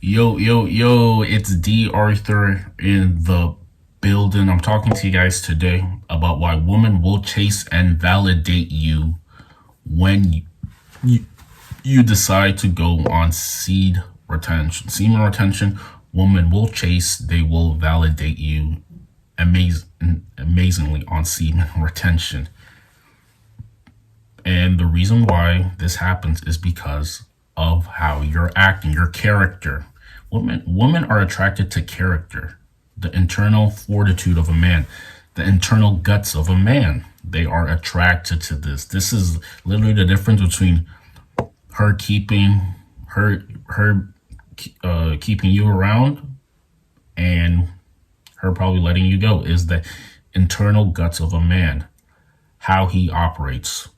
Yo, it's D.Arthur in the building. I'm talking to you guys today about why women will chase and validate you when you, you decide to go on semen retention. Women will chase, they will validate you amazingly on semen retention. And the reason why this happens is because of how you're acting, your character. Women are attracted to character, the internal fortitude of a man, the internal guts of a man. They are attracted to this. This is literally the difference between her keeping keeping you around and her probably letting you go is the internal guts of a man, how he operates,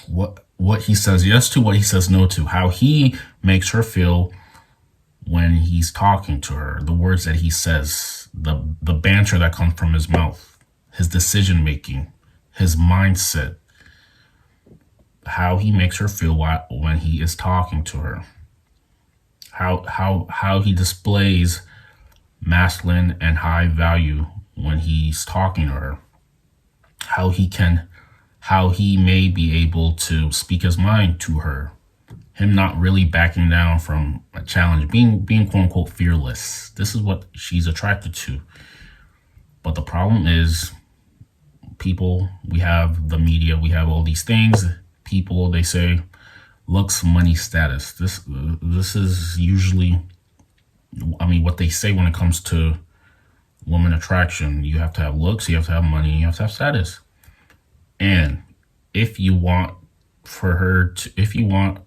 what he says yes to, what he says no to, how he makes her feel when he's talking to her, the words that he says, the banter that comes from his mouth, his decision making, his mindset, how he makes her feel when he is talking to her, how he displays masculine and high value when he's talking to her, how he may be able to speak his mind to her, him not really backing down from a challenge, being quote unquote fearless. This is what she's attracted to. But the problem is people, we have the media, we have all these things. People, they say looks, money, status. This is usually, what they say when it comes to woman attraction. You have to have looks, you have to have money, you have to have status. And if you want for her to, if you want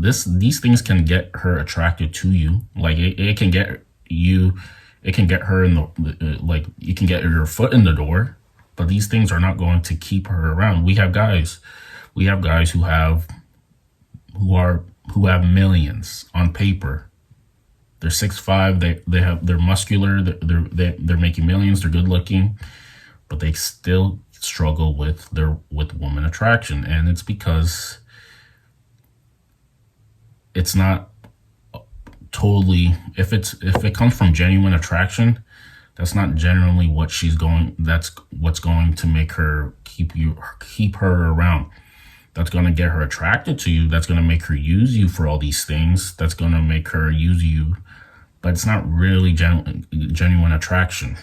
this, these things can get her attracted to you. Like it can get you, it can get her in the, like you can get your foot in the door, but these things are not going to keep her around. We have guys who have millions on paper. They're 6'5", they're muscular, they're making millions, they're good looking, but they still struggle with woman attraction. And it's because it's not totally, if it comes from genuine attraction, that's not generally that's what's going to make her keep her around. That's going to get her attracted to you. That's going to make her use you for all these things. That's going to make her use you, but it's not really genuine attraction.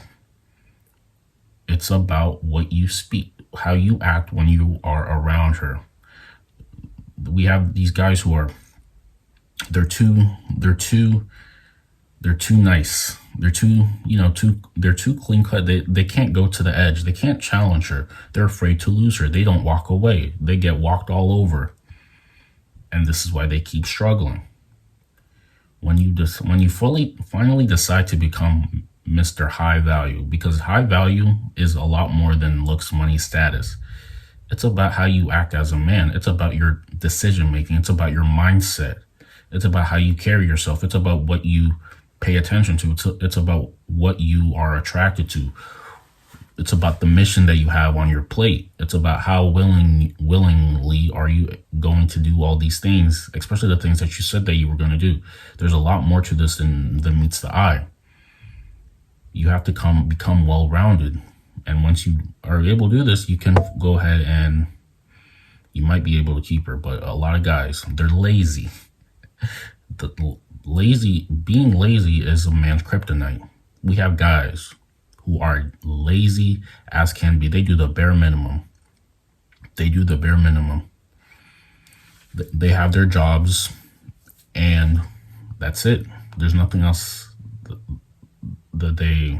It's about what you speak, how you act when you are around her. We have these guys who are, they're too nice. They're too clean cut. They can't go to the edge. They can't challenge her. They're afraid to lose her. They don't walk away. They get walked all over. And this is why they keep struggling. When you finally decide to become Mr. High Value, because high value is a lot more than looks, money, status. It's about how you act as a man. It's about your decision making. It's about your mindset. It's about how you carry yourself. It's about what you pay attention to. It's about what you are attracted to. It's about the mission that you have on your plate. It's about how willingly are you going to do all these things, especially the things that you said that you were going to do. There's a lot more to this than meets the eye. You have to become well-rounded. And once you are able to do this, you can go ahead and you might be able to keep her. But a lot of guys, they're lazy. Being lazy is a man's kryptonite. We have guys who are lazy as can be. They do the bare minimum. They have their jobs and that's it. There's nothing else that they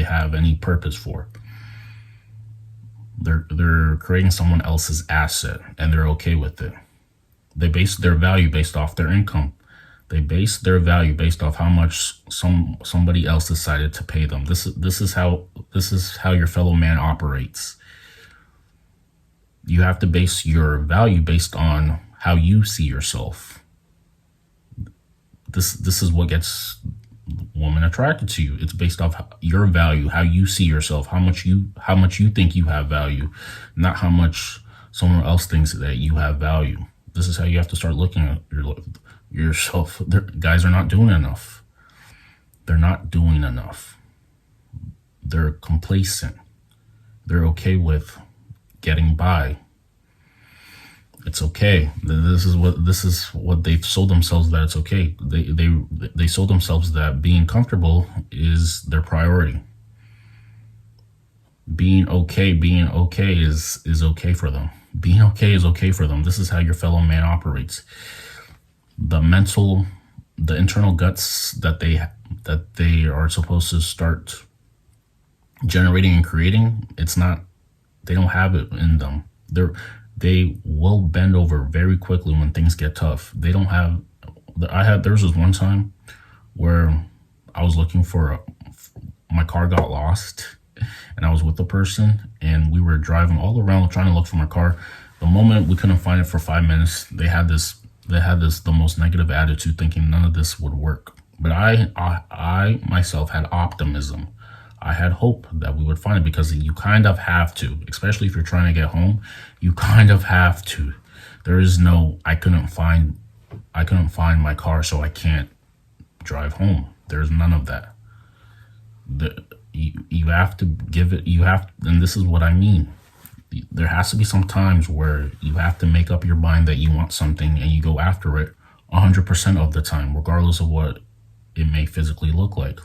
have any purpose for. They're creating someone else's asset and they're okay with it. They base their value based off their income. They base their value based off how much somebody else decided to pay them. This is how your fellow man operates. You have to base your value based on how you see yourself. This is what gets woman attracted to you. It's based off your value, how you see yourself, how much you think you have value, not how much someone else thinks that you have value. This is how you have to start looking at your yourself. Guys are not doing enough. They're not doing enough. They're complacent. They're okay with getting by. It's okay. This is what they've sold themselves, that it's okay. They sold themselves that being comfortable is their priority. Being okay is okay for them. Being okay is okay for them. This is how your fellow man operates. The internal guts that they are supposed to start generating and creating, they don't have it in them. They will bend over very quickly when things get tough. There was this one time where I was looking my car got lost, and I was with the person, and we were driving all around trying to look for my car. The moment we couldn't find it for 5 minutes, they had the most negative attitude, thinking none of this would work. But I myself had optimism. I had hope that we would find it, because you kind of have to, especially if you're trying to get home. You kind of have to. There is no, I couldn't find my car, so I can't drive home. There's none of that. You have to give it, and this is what I mean. There has to be some times where you have to make up your mind that you want something, and you go after it 100% of the time, regardless of what it may physically look like.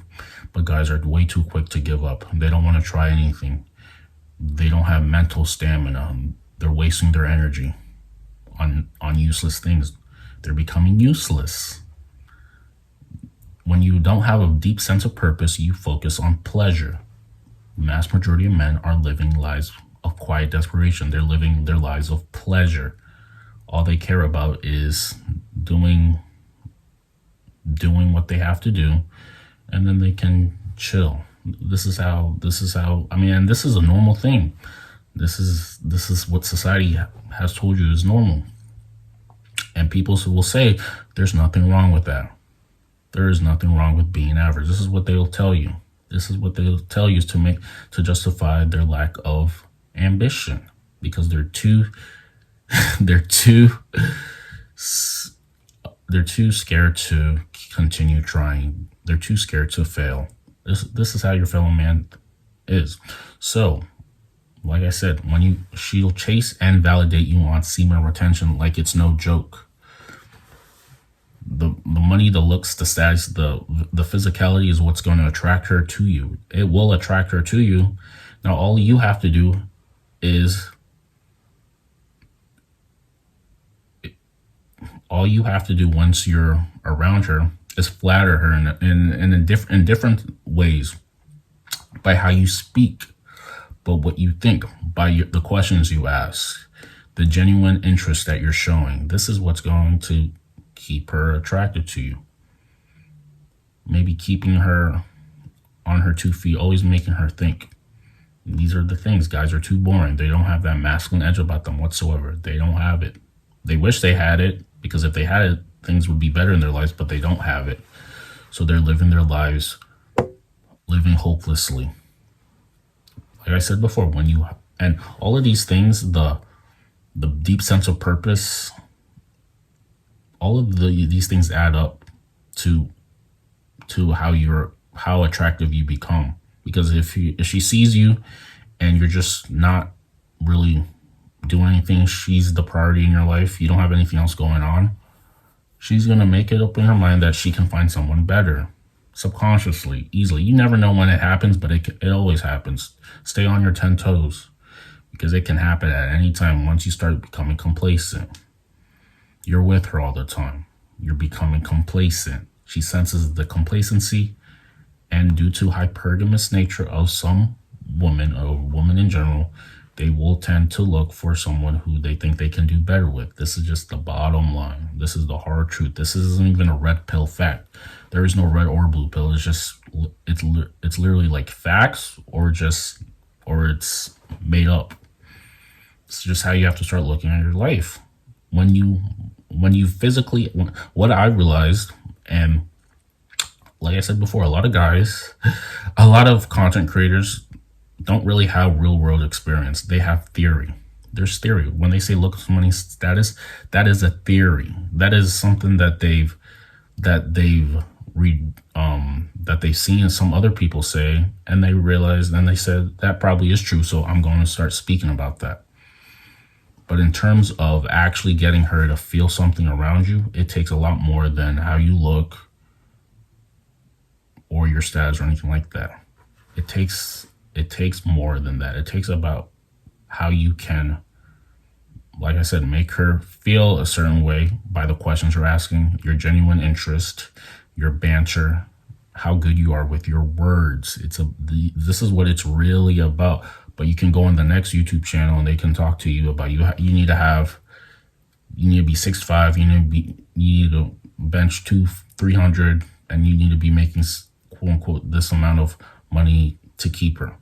But guys are way too quick to give up. They don't want to try anything. They don't have mental stamina. They're wasting their energy on useless things. They're becoming useless. When you don't have a deep sense of purpose, you focus on pleasure. The vast majority of men are living lives of quiet desperation. They're living their lives of pleasure. All they care about is doing what they have to do, and then they can chill. This is how, I mean, and this is a normal thing. This is what society has told you is normal. And people will say, there's nothing wrong with that. There is nothing wrong with being average. This is what they'll tell you. This is what they'll tell you to justify their lack of ambition, because they're too scared to continue trying. They're too scared to fail. This is how your fellow man is. So, like I said, she'll chase and validate you on semen retention like it's no joke. The money, the looks, the status, the physicality is what's going to attract her to you. It will attract her to you. Now, all you have to do is once you're around her is flatter her in different ways, by how you speak, but what you think, by the questions you ask, the genuine interest that you're showing. This is what's going to keep her attracted to you. Maybe keeping her on her 2 feet, always making her think. These are the things. Guys are too boring. They don't have that masculine edge about them whatsoever. They don't have it. They wish they had it, because if they had it, things would be better in their lives, but they don't have it. So they're living their lives, living hopelessly. Like I said before, and all of these things, the deep sense of purpose, all of these things add up to how attractive you become. Because if she sees you and you're just not really doing anything, she's the priority in your life, you don't have anything else going on, she's going to make it up in her mind that she can find someone better, subconsciously, easily. You never know when it happens, but it always happens. Stay on your 10 toes, because it can happen at any time. Once you start becoming complacent, you're with her all the time, you're becoming complacent. She senses the complacency, and due to hypergamous nature of some women, or women in general, they will tend to look for someone who they think they can do better with. This is just the bottom line. This is the hard truth. This isn't even a red pill fact. There is no red or blue pill. It's literally like facts, or it's made up. It's just how you have to start looking at your life. When you physically, what I realized, and like I said before, a lot of content creators don't really have real world experience. They have theory. There's theory. When they say look money status, that is a theory. That is something that they've read that they've seen some other people say, and they realized, and they said that probably is true, so I'm going to start speaking about that. But in terms of actually getting her to feel something around you, it takes a lot more than how you look or your status or anything like that. It takes more than that. It takes about how you can, like I said, make her feel a certain way by the questions you're asking, your genuine interest, your banter, how good you are with your words. This is what it's really about. But you can go on the next YouTube channel and they can talk to you about you need to be 6'5", you need to bench 300, and you need to be making quote unquote this amount of money to keep her.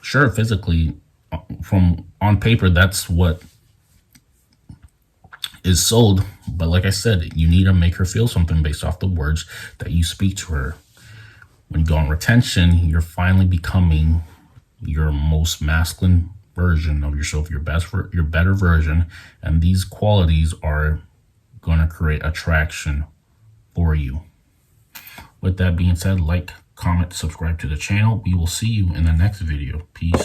Sure, physically, from on paper, that's what is sold, but like I said, you need to make her feel something based off the words that you speak to her. When you go on retention, you're finally becoming your most masculine version of yourself, your better version, and these qualities are going to create attraction for you. With that being said, like, comment, subscribe to the channel. We will see you in the next video. Peace.